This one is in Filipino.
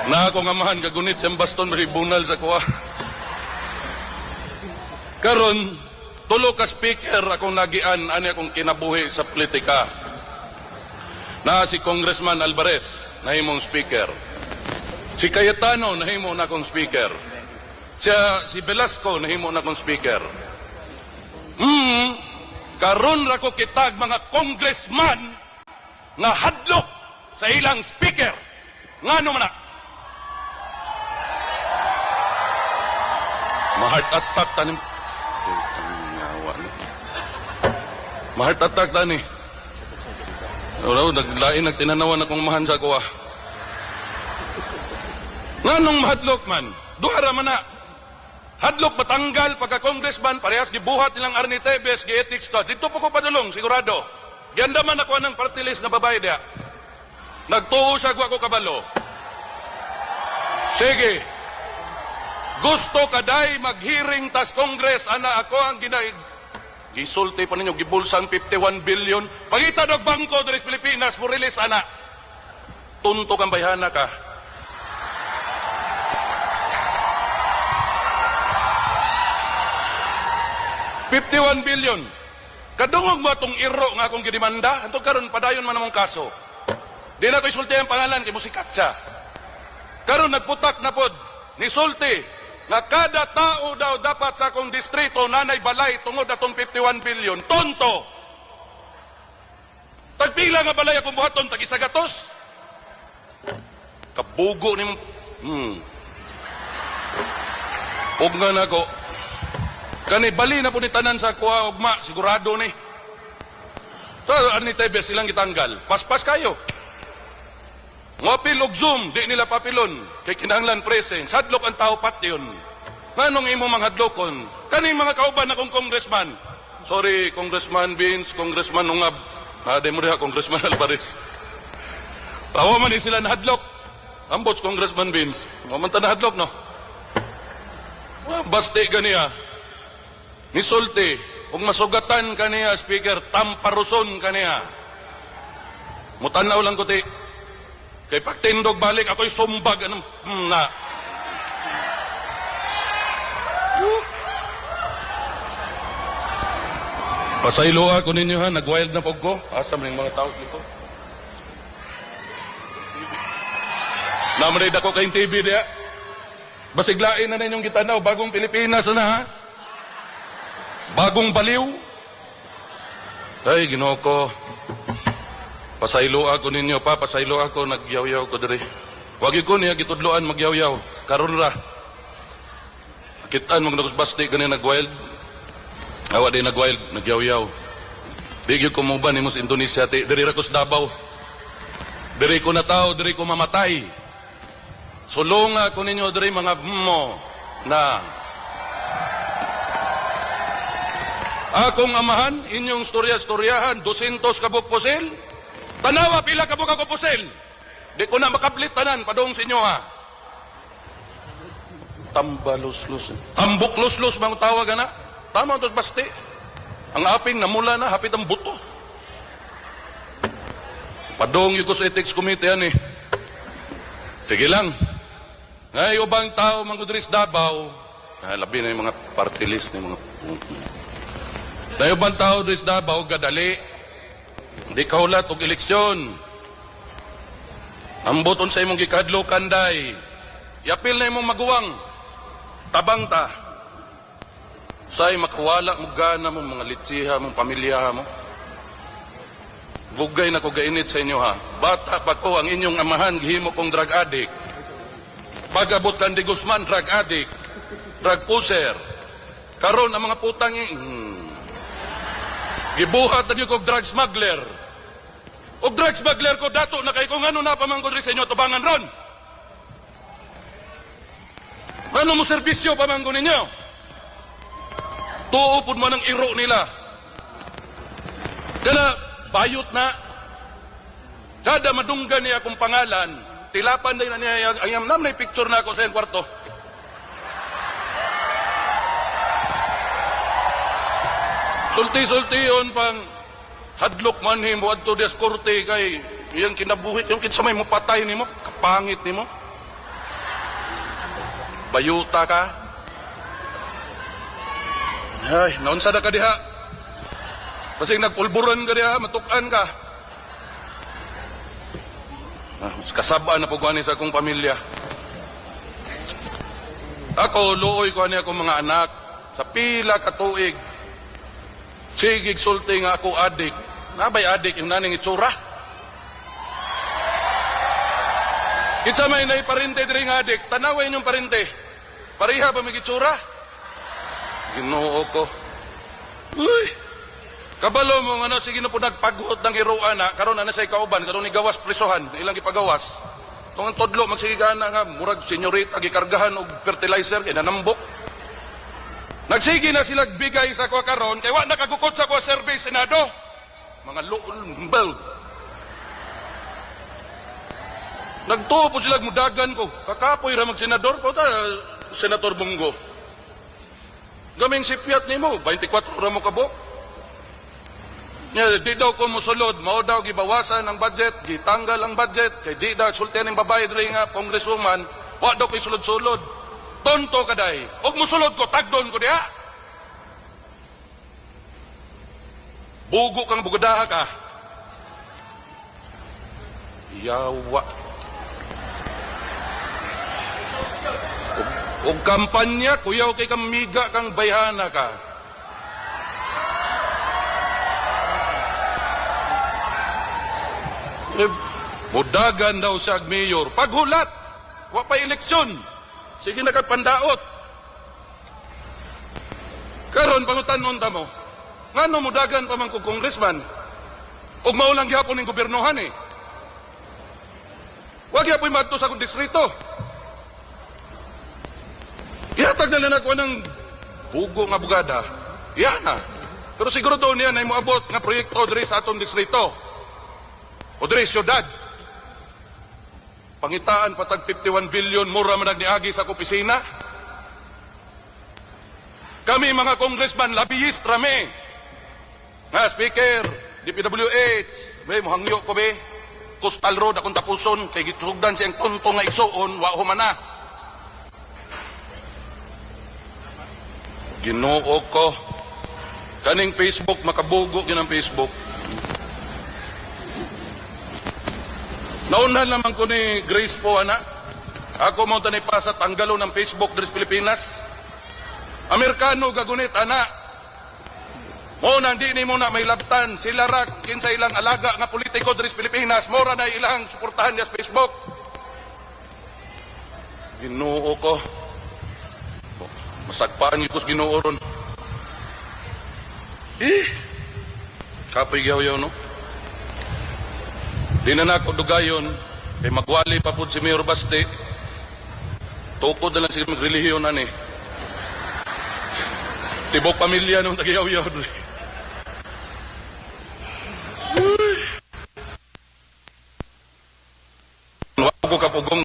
Na ako nga mahan kagunit siyang baston tribunal sa kuha. Karon, tulo ka speaker akong nagian, ani akong kinabuhi sa politika. Na si Congressman Alvarez, nahimong speaker. Si Cayetano, nahimo na akong speaker. Si Velasco, nahimo na akong speaker. Karon ra ko kitag mga congressman nga hadlok sa ilang speaker. Ngano man na? Ma-heart attack tanim. Ma-heart attack tani. Naglain nagtinanawan akong mahan sa kuha. Nganong mahadlok man? Duhara man na. Hadlok matanggal pagka-congressman, parehas gibuhat nilang Arnie Tevez, gi-ethics ka. Dito po ko padulong, sigurado. Ganda man ako ng party list na babae diya. Nagtuusag ako kabalo. Sige. Gusto kaday mag-hearing tas Congress, ana ako ang gisulti pa ninyo, gibulsang 51 billion. Pagita dog bangko dari Pilipinas, mo release ana. Tunto kang bayhana ka. $51 billion. Kadungog mo itong iro nga akong gidimanda, antong karon padayon man namang kaso. Di na ko isulti ang pangalan, kay musikat siya. Karon nagputak na pod, ni sulti, nga kada tao daw dapat sa akong distrito nanay balay tungod atong 51 billion. Tonto! Tagpila nga balay akong buhaton, tag-isagatos. Kabugo ni mo. Huwag nga na ko. Kani bali na po ni tanan sa kuha ugma, sigurado ni. So, Arnie Tevez silang gitanggal. Paspas kayo. Ngapil og Zoom, di nila papilon. Kay kinahanglan presence. Hadlok ang tao patyon. Nganong imo mga hadlokon? Kani mga kauban akong congressman. Sorry, Congressman Vince, Congressman Ungab. Nade mo rin Congressman Alvarez. Tawa man sila na hadlok. Ambots, Congressman Vince. Mamanta na hadlok, no? Basti ganiya. Nisulti, kung masugatan kaniya, speaker, tamparuson kaniya. Mutanaw lang ko, ti. Kay pagtindog balik, ako'y sumbag. Anong, na. Pasaylo ako ninyo ha, nag-wild na pog ko. Asam rin mga tao dito. Namarid ako kayong TV diya. Basiglain na ninyong gitanaw, bagong Pilipinas na ha. Bagong baliw. Ay, Ginoo ko. Pasaylo ako ninyo pa, pasaylo ako, nagyaw-yaw ko diri. Wagi ko niya gitudloan magyaw-yaw. Karon ra. Kitaan mong nakusbasti ganyan nag-wild. Awa din nag-wild, nagyaw-yaw. Bigyo ko mo ba ni mo sa Indonesia, diri ra ko sa Davao. Diri ko na tao, diri ko mamatay. Sulunga ko ninyo diri mga mo na akong amahan, inyong storya-storyahan, 200 kabuk pusil. Tanawa, pila kabuk ako pusil. Di ko na makablit tanan, padong sa inyo ha. Tambalus-lus. Tambuk-lus-lus, mga tawag na. Tama tos basti. Ang aping namula na, hapit ang buto. Padong yung sa ethics committee yan eh. Sige lang. Ngay, ubang tao, mga Udris Davao, labi na yung mga party list, yung mga dahil bang tao doon sa Davao, gadali. Di kaulat og eleksyon. Ang boton sa imong gikadlo, kanday. Yapil na imong maguwang. Tabang ta. Say makawala mo gana mo, mga litsiha mo, pamilya mo. Bugay na ko gainit sa inyo ha. Bata pa ko ang inyong amahan, gihimo kong drug addict. Pag-abot kan di Guzman, drug addict. Drug pusher. Karon ang mga putang gibuhat na yung drug smuggler. O drug smuggler ko dato na kay kung ano na pamangkod rin sa inyo, tubangan ron. Ano mo serbisyo pamangkod ninyo? Tuupod mo ng iro nila. Kaya bayot na. Kada madunggan niya akong pangalan, tilapan din na niya, ayam nam na picture na ako sa iyong kwarto. Sulti-sultion pang hadlok man himo adto des korte kay iyang kinabuhit yung kinsa may mo patay nimo kapangit nimo Bayuta ka. Ay, naunsa na ka diha. Kasi nagpulburan ka diha, matukan ka. Mas kasabaan na po ko ani sa akong pamilya. Ako, luoy ko ani akong mga anak. Sa pila ka tuig. Sigig sulti nga ako adik. Nabay adik yung naning itsura. Kitsa may naiparinte diri nga adik. Tanawin yung parinte. Pariha ba may itsura? Ginoo ko. Uy! Kabalo mo ano, sige na po nagpaghot ng hiruan na, karon na sa ikauban, karon ni gawas presohan, ilang ipagawas. Tungong todlo, magsigigaan na nga, murag senyorita, gikargahan og fertilizer, kaya nanambok. Nagsigi na sila bigay sa kwa karon, kaya wa nakagukot sa kwa service, Senado. Mga lumbel. Nagtuo po sila mudagan ko, kakapoy ra mag-senador ko, Senator Bungo. Gaming sipyat ni mo, 24 ra mo kabok. Di daw ko musulod, mao daw gibawasan ang budget, gitanggal ang budget, kay di daw sultihan ng babae diri nga congresswoman, wa daw ko'y sulod-sulod. Tonto ka day. Og musulod ko, tagdon ko diha. Bugo kang bugadaha ka. Yawa. Og kampanya, kuyaw kay kamiga kang bayhana ka. Mudagan daw siya mayor. Paghulat, wa pa eleksyon. Sige nakagpandaot. Karon pangutanon ta mo. Ngano mudagan pa man ko congressman? Og maulang gihapon ning gobernohan eh. Wa gyapon madto sa akong distrito. Ihatag na lang ako ng bugo nga bugada. Iyan na. Pero siguro doon yan ay moabot nga proyekto diri sa atong distrito. O diri syudad. Pangitaan patag 51 billion mura man nagniagi sa opisina. Kami mga congressman labiyist rame. Nga speaker, DPWH, may mohangyo ko be. Coastal Road akong tapuson kay gitsugdan siyang tonto nga igsuon wa humana. Ginoo ko. Kaning Facebook makabugo gyud ang Facebook. Naunhan naman ko ni Grace po, anak. Ako mo tanay pa sa tanggalo ng Facebook diri sa Pilipinas. Amerikano gagunit, anak. Mo nandi ni mo na may labtan. Sila rak, kinsa ilang alaga nga politiko diri sa Pilipinas. Mora na ilang suportahan niya sa Facebook. Ginoo ko. Masagpaan ito sa ginoo ron. Kapoy yaw-yaw, no? Di na nako dugayon, kay magwali pa po si Mayor Baste. Tukod na lang siya magrelihiyon, ani. Tibok pamilya nung tagiyaw-yaw. Wako kapugong